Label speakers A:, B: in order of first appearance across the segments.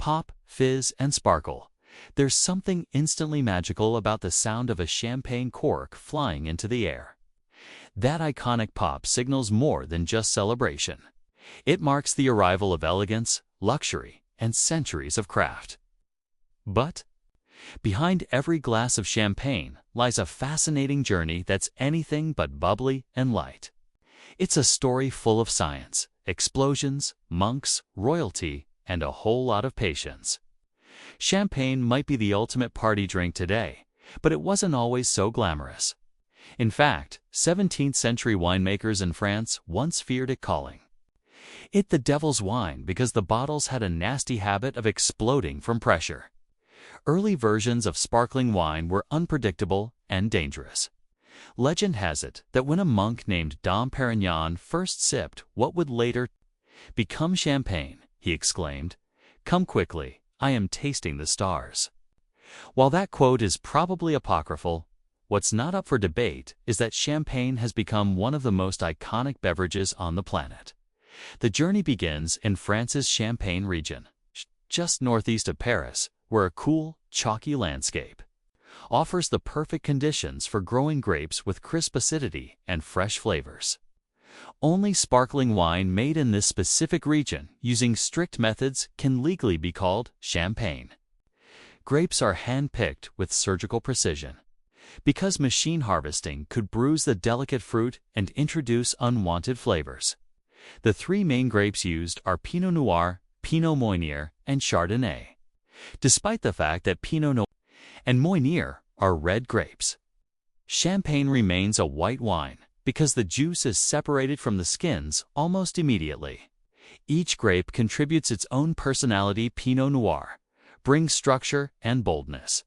A: Pop, fizz, and sparkle. There's something instantly magical about the sound of a champagne cork flying into the air. That iconic pop signals more than just celebration. It marks the arrival of elegance, luxury, and centuries of craft. But behind every glass of champagne lies a fascinating journey that's anything but bubbly and light. It's a story full of science, explosions, monks, royalty, and a whole lot of patience. Champagne might be the ultimate party drink today, but it wasn't always so glamorous. In fact, 17th-century winemakers in France once feared it calling it the devil's wine because the bottles had a nasty habit of exploding from pressure. Early versions of sparkling wine were unpredictable and dangerous. Legend has it that when a monk named Dom Perignon first sipped what would later become champagne, he exclaimed, "Come quickly, I am tasting the stars." While that quote is probably apocryphal, what's not up for debate is that champagne has become one of the most iconic beverages on the planet. The journey begins in France's Champagne region, just northeast of Paris, where a cool, chalky landscape offers the perfect conditions for growing grapes with crisp acidity and fresh flavors. Only sparkling wine made in this specific region using strict methods can legally be called champagne. Grapes are hand-picked with surgical precision, because machine harvesting could bruise the delicate fruit and introduce unwanted flavors. The three main grapes used are Pinot Noir, Pinot Meunier, and Chardonnay. Despite the fact that Pinot Noir and Meunier are red grapes, champagne remains a white wine because the juice is separated from the skins almost immediately. Each grape contributes its own personality. Pinot Noir brings structure and boldness.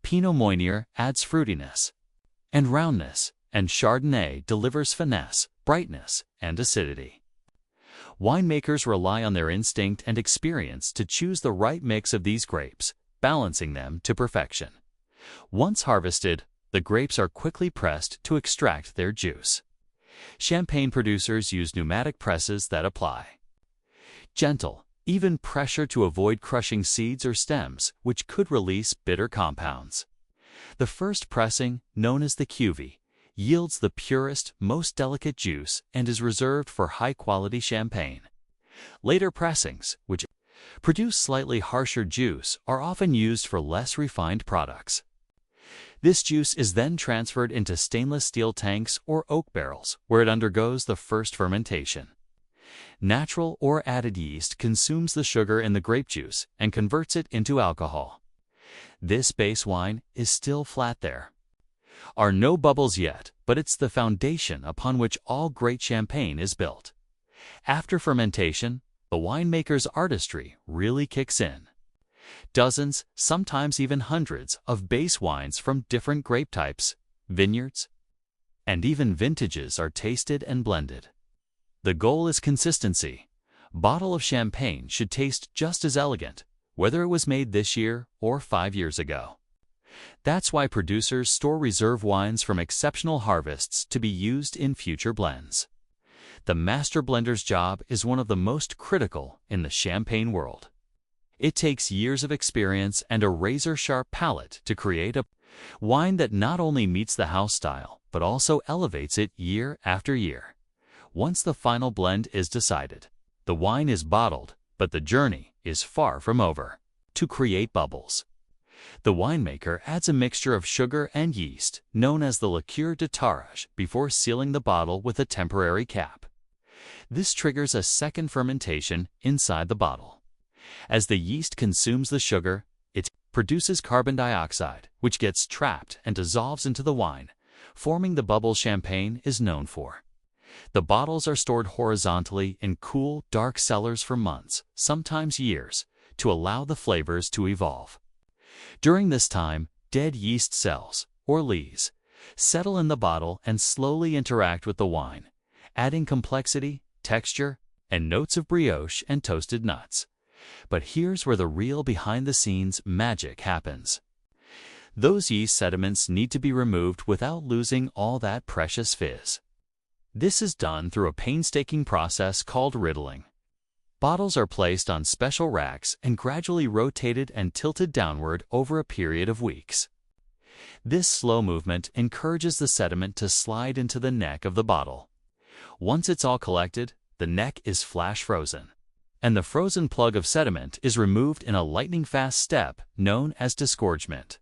A: Pinot Meunier adds fruitiness and roundness, and Chardonnay delivers finesse, brightness, and acidity. Winemakers rely on their instinct and experience to choose the right mix of these grapes, balancing them to perfection. Once harvested, the grapes are quickly pressed to extract their juice. Champagne producers use pneumatic presses that apply gentle, even pressure to avoid crushing seeds or stems, which could release bitter compounds. The first pressing, known as the cuvée, yields the purest, most delicate juice and is reserved for high-quality champagne. Later pressings, which produce slightly harsher juice, are often used for less refined products. This juice is then transferred into stainless steel tanks or oak barrels, where it undergoes the first fermentation. Natural or added yeast consumes the sugar in the grape juice and converts it into alcohol. This base wine is still flat. There are no bubbles yet, but it's the foundation upon which all great champagne is built. After fermentation, the winemaker's artistry really kicks in. Dozens, sometimes even hundreds, of base wines from different grape types, vineyards, and even vintages are tasted and blended. The goal is consistency. A bottle of champagne should taste just as elegant, whether it was made this year or 5 years ago. That's why producers store reserve wines from exceptional harvests to be used in future blends. The master blender's job is one of the most critical in the champagne world. It takes years of experience and a razor-sharp palate to create a wine that not only meets the house style, but also elevates it year after year. Once the final blend is decided, the wine is bottled, but the journey is far from over. To create bubbles, the winemaker adds a mixture of sugar and yeast, known as the liqueur de tarage, before sealing the bottle with a temporary cap. This triggers a second fermentation inside the bottle. As the yeast consumes the sugar, it produces carbon dioxide, which gets trapped and dissolves into the wine, forming the bubble champagne is known for. The bottles are stored horizontally in cool, dark cellars for months, sometimes years, to allow the flavors to evolve. During this time, dead yeast cells, or lees, settle in the bottle and slowly interact with the wine, adding complexity, texture, and notes of brioche and toasted nuts. But here's where the real behind-the-scenes magic happens. Those yeast sediments need to be removed without losing all that precious fizz. This is done through a painstaking process called riddling. Bottles are placed on special racks and gradually rotated and tilted downward over a period of weeks. This slow movement encourages the sediment to slide into the neck of the bottle. Once it's all collected, the neck is flash frozen, and the frozen plug of sediment is removed in a lightning-fast step known as disgorgement.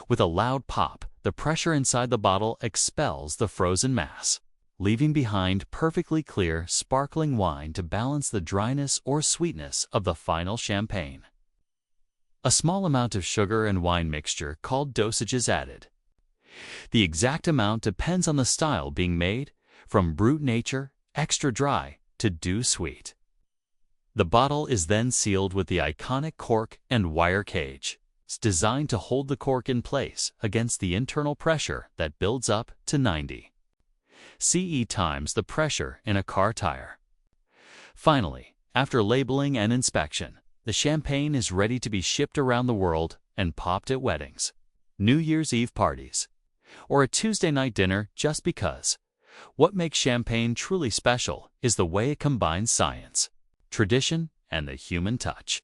A: With a loud pop, the pressure inside the bottle expels the frozen mass, leaving behind perfectly clear, sparkling wine to balance the dryness or sweetness of the final champagne. A small amount of sugar and wine mixture called dosage is added. The exact amount depends on the style being made, from brut nature, extra dry, to dew sweet. The bottle is then sealed with the iconic cork and wire cage. It's designed to hold the cork in place against the internal pressure that builds up to 90 CE times the pressure in a car tire. Finally, after labeling and inspection, the champagne is ready to be shipped around the world and popped at weddings, New Year's Eve parties, or a Tuesday night dinner just because. What makes champagne truly special is the way it combines science, tradition, and the human touch.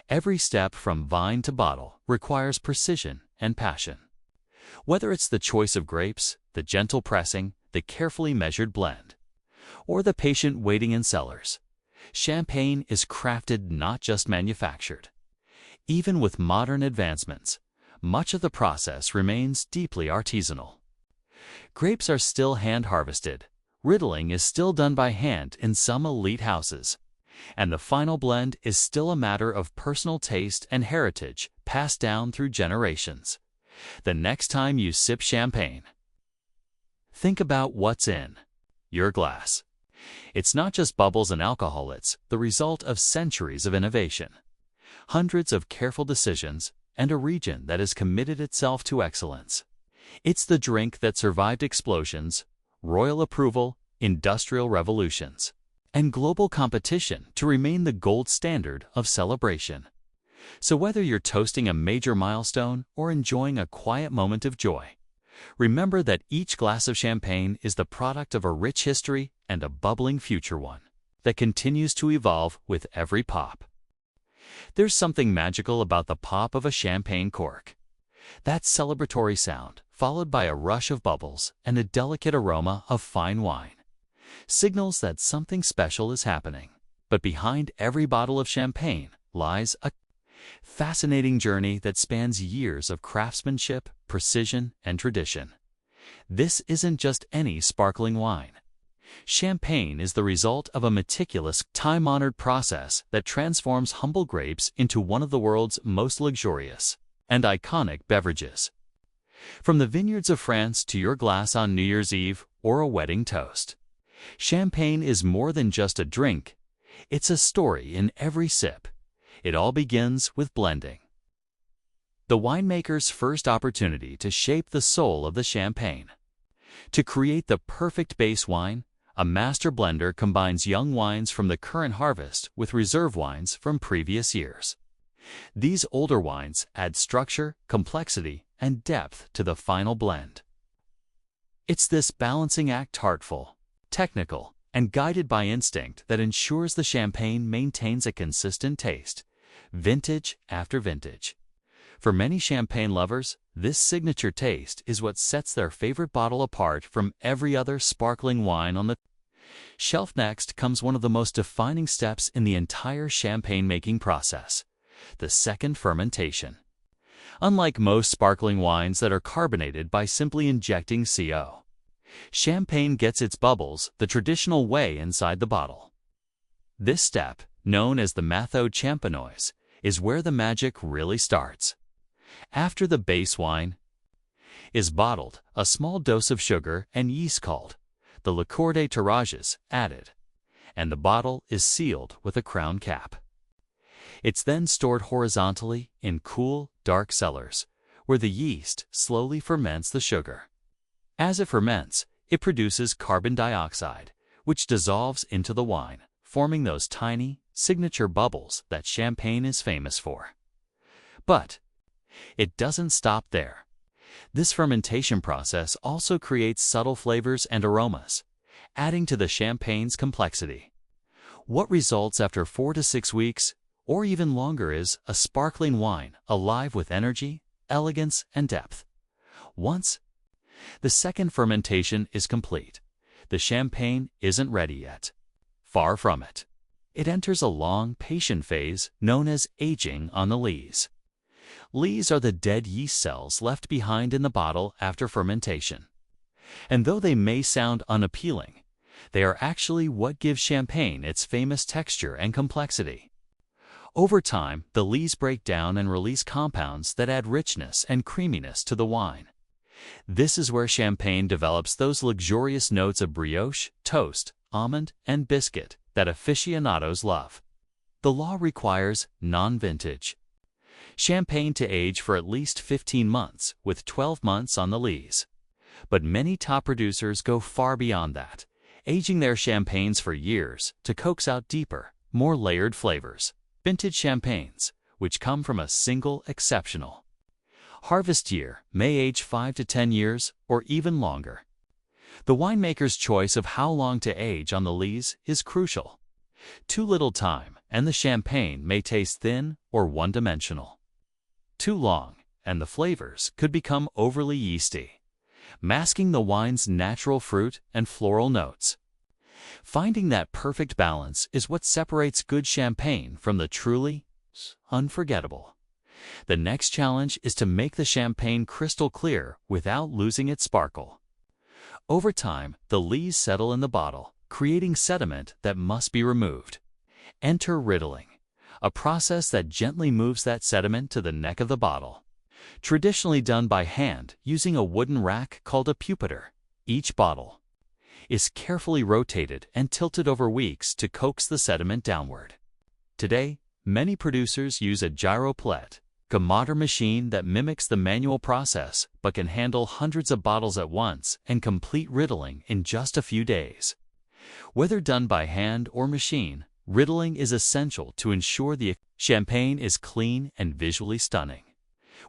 A: Every step from vine to bottle requires precision and passion. Whether it's the choice of grapes, the gentle pressing, the carefully measured blend, or the patient waiting in cellars, champagne is crafted, not just manufactured. Even with modern advancements, much of the process remains deeply artisanal. Grapes are still hand-harvested, riddling is still done by hand in some elite houses, and the final blend is still a matter of personal taste and heritage passed down through generations. The next time you sip champagne, think about what's in your glass. It's not just bubbles and alcohol, it's the result of centuries of innovation, hundreds of careful decisions, and a region that has committed itself to excellence. It's the drink that survived explosions, royal approval, industrial revolutions, and global competition to remain the gold standard of celebration. So whether you're toasting a major milestone or enjoying a quiet moment of joy, remember that each glass of champagne is the product of a rich history and a bubbling future one that continues to evolve with every pop. There's something magical about the pop of a champagne cork. That celebratory sound, followed by a rush of bubbles and a delicate aroma of fine wine, signals that something special is happening. But behind every bottle of champagne lies a fascinating journey that spans years of craftsmanship, precision, and tradition. This isn't just any sparkling wine. Champagne is the result of a meticulous, time-honored process that transforms humble grapes into one of the world's most luxurious and iconic beverages. From the vineyards of France to your glass on New Year's Eve or a wedding toast, champagne is more than just a drink. It's a story in every sip. It all begins with blending. The winemaker's first opportunity to shape the soul of the champagne. To create the perfect base wine, a master blender combines young wines from the current harvest with reserve wines from previous years. These older wines add structure, complexity, and depth to the final blend. It's this balancing act, artful, technical, and guided by instinct, that ensures the champagne maintains a consistent taste, vintage after vintage. For many champagne lovers, this signature taste is what sets their favorite bottle apart from every other sparkling wine on the shelf. Next comes one of the most defining steps in the entire champagne-making process: the second fermentation. Unlike most sparkling wines that are carbonated by simply injecting CO, champagne gets its bubbles the traditional way inside the bottle. This step, known as the méthode champenoise, is where the magic really starts. After the base wine is bottled, a small dose of sugar and yeast called the liqueur de tirage is added, and the bottle is sealed with a crown cap. It's then stored horizontally in cool, dark cellars, where the yeast slowly ferments the sugar. As it ferments, it produces carbon dioxide, which dissolves into the wine, forming those tiny, signature bubbles that champagne is famous for. But it doesn't stop there. This fermentation process also creates subtle flavors and aromas, adding to the champagne's complexity. What results after 4 to 6 weeks, or even longer, is a sparkling wine, alive with energy, elegance, and depth. Once the second fermentation is complete, the champagne isn't ready yet. Far from it. It enters a long, patient phase known as aging on the lees. Lees are the dead yeast cells left behind in the bottle after fermentation. And though they may sound unappealing, they are actually what gives champagne its famous texture and complexity. Over time, the lees break down and release compounds that add richness and creaminess to the wine. This is where champagne develops those luxurious notes of brioche, toast, almond, and biscuit that aficionados love. The law requires non-vintage champagne to age for at least 15 months, with 12 months on the lees. But many top producers go far beyond that, aging their champagnes for years to coax out deeper, more layered flavors. Vintage champagnes, which come from a single exceptional harvest year, may age 5 to 10 years or even longer. The winemaker's choice of how long to age on the lees is crucial. Too little time, and the champagne may taste thin or one-dimensional. Too long, and the flavors could become overly yeasty, masking the wine's natural fruit and floral notes. Finding that perfect balance is what separates good champagne from the truly unforgettable. The next challenge is to make the champagne crystal clear without losing its sparkle. Over time, the lees settle in the bottle, creating sediment that must be removed. Enter riddling, a process that gently moves that sediment to the neck of the bottle. Traditionally done by hand using a wooden rack called a pupitre, each bottle is carefully rotated and tilted over weeks to coax the sediment downward. Today, many producers use a gyropalette, a modern machine that mimics the manual process but can handle hundreds of bottles at once and complete riddling in just a few days. Whether done by hand or machine, riddling is essential to ensure the champagne is clean and visually stunning,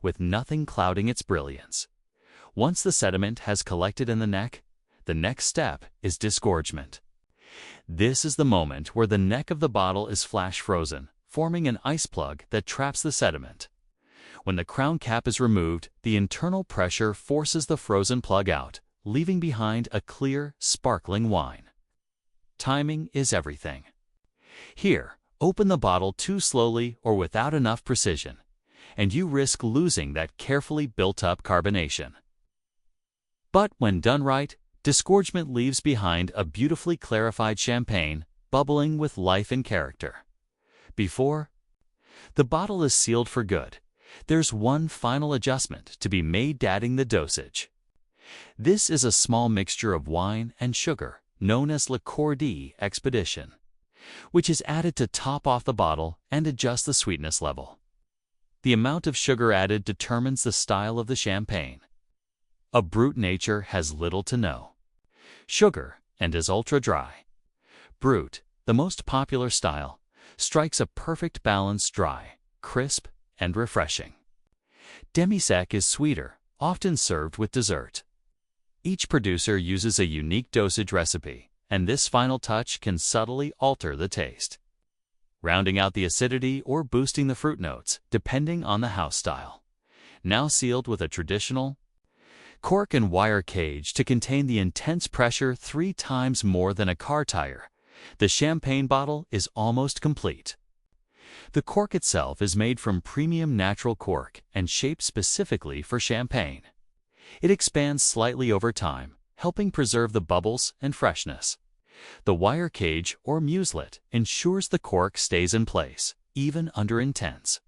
A: with nothing clouding its brilliance. Once the sediment has collected in the neck, the next step is disgorgement. This is the moment where the neck of the bottle is flash frozen, forming an ice plug that traps the sediment. When the crown cap is removed, the internal pressure forces the frozen plug out, leaving behind a clear, sparkling wine. Timing is everything. Here, open the bottle too slowly or without enough precision, and you risk losing that carefully built-up carbonation. But when done right, disgorgement leaves behind a beautifully clarified champagne, bubbling with life and character. Before the bottle is sealed for good, there's one final adjustment to be made: adding the dosage. This is a small mixture of wine and sugar, known as liqueur d'expedition, which is added to top off the bottle and adjust the sweetness level. The amount of sugar added determines the style of the champagne. A brut nature has little to no sugar and is ultra-dry. Brut, the most popular style, strikes a perfect balance: dry, crisp, and refreshing. Demi-sec is sweeter, often served with dessert. Each producer uses a unique dosage recipe, and this final touch can subtly alter the taste, rounding out the acidity or boosting the fruit notes, depending on the house style. Now sealed with a traditional cork and wire cage to contain the intense pressure 3 times more than a car tire, the champagne bottle is almost complete. The cork itself is made from premium natural cork and shaped specifically for champagne. It expands slightly over time, helping preserve the bubbles and freshness. The wire cage or muselet ensures the cork stays in place, even under intense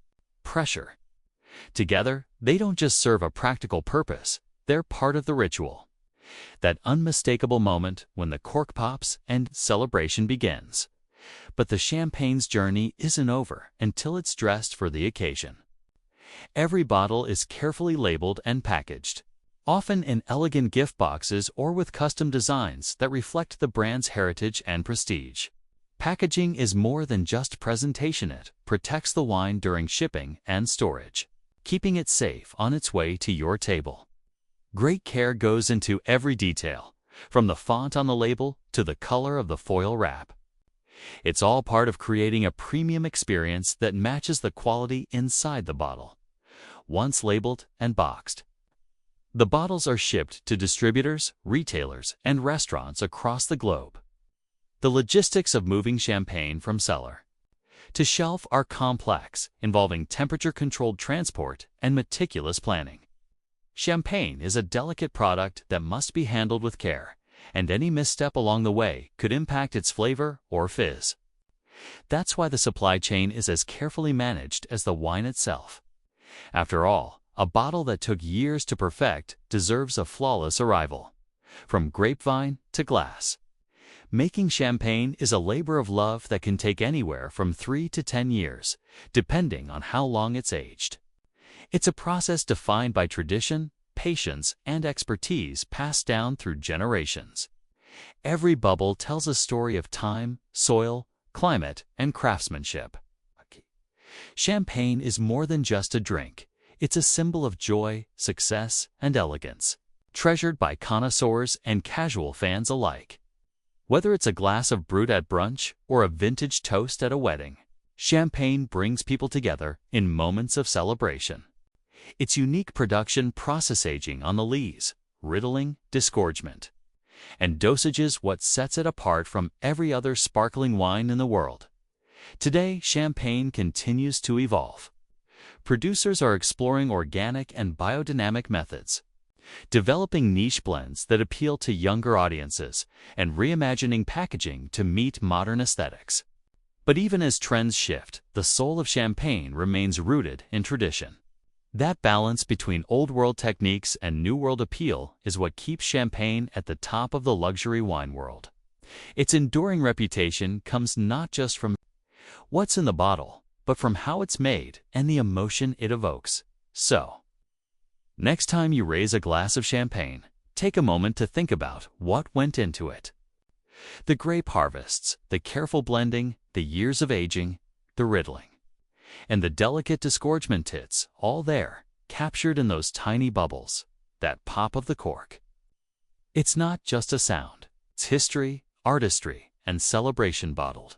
A: pressure. Together, they don't just serve a practical purpose, they're part of the ritual. That unmistakable moment when the cork pops and celebration begins. But the champagne's journey isn't over until it's dressed for the occasion. Every bottle is carefully labeled and packaged, often in elegant gift boxes or with custom designs that reflect the brand's heritage and prestige. Packaging is more than just presentation. It protects the wine during shipping and storage, keeping it safe on its way to your table. Great care goes into every detail, from the font on the label to the color of the foil wrap. It's all part of creating a premium experience that matches the quality inside the bottle. Once labeled and boxed, the bottles are shipped to distributors, retailers, and restaurants across the globe. The logistics of moving champagne from cellar to shelf are complex, involving temperature-controlled transport and meticulous planning. Champagne is a delicate product that must be handled with care, and any misstep along the way could impact its flavor or fizz. That's why the supply chain is as carefully managed as the wine itself. After all, a bottle that took years to perfect deserves a flawless arrival, from grapevine to glass. Making champagne is a labor of love that can take anywhere from 3 to 10 years, depending on how long it's aged. It's a process defined by tradition, patience, and expertise passed down through generations. Every bubble tells a story of time, soil, climate, and craftsmanship. Champagne is more than just a drink. It's a symbol of joy, success, and elegance, treasured by connoisseurs and casual fans alike. Whether it's a glass of brut at brunch or a vintage toast at a wedding, champagne brings people together in moments of celebration. Its unique production, process aging on the lees, riddling, disgorgement, and dosage is what sets it apart from every other sparkling wine in the world. Today, champagne continues to evolve. Producers are exploring organic and biodynamic methods, developing niche blends that appeal to younger audiences, and reimagining packaging to meet modern aesthetics. But even as trends shift, the soul of champagne remains rooted in tradition. That balance between old-world techniques and new-world appeal is what keeps champagne at the top of the luxury wine world. Its enduring reputation comes not just from what's in the bottle, but from how it's made and the emotion it evokes. So, next time you raise a glass of champagne, take a moment to think about what went into it. The grape harvests, the careful blending, the years of aging, the riddling, and the delicate disgorgement tits, all there, captured in those tiny bubbles, that pop of the cork. It's not just a sound. It's history, artistry, and celebration bottled.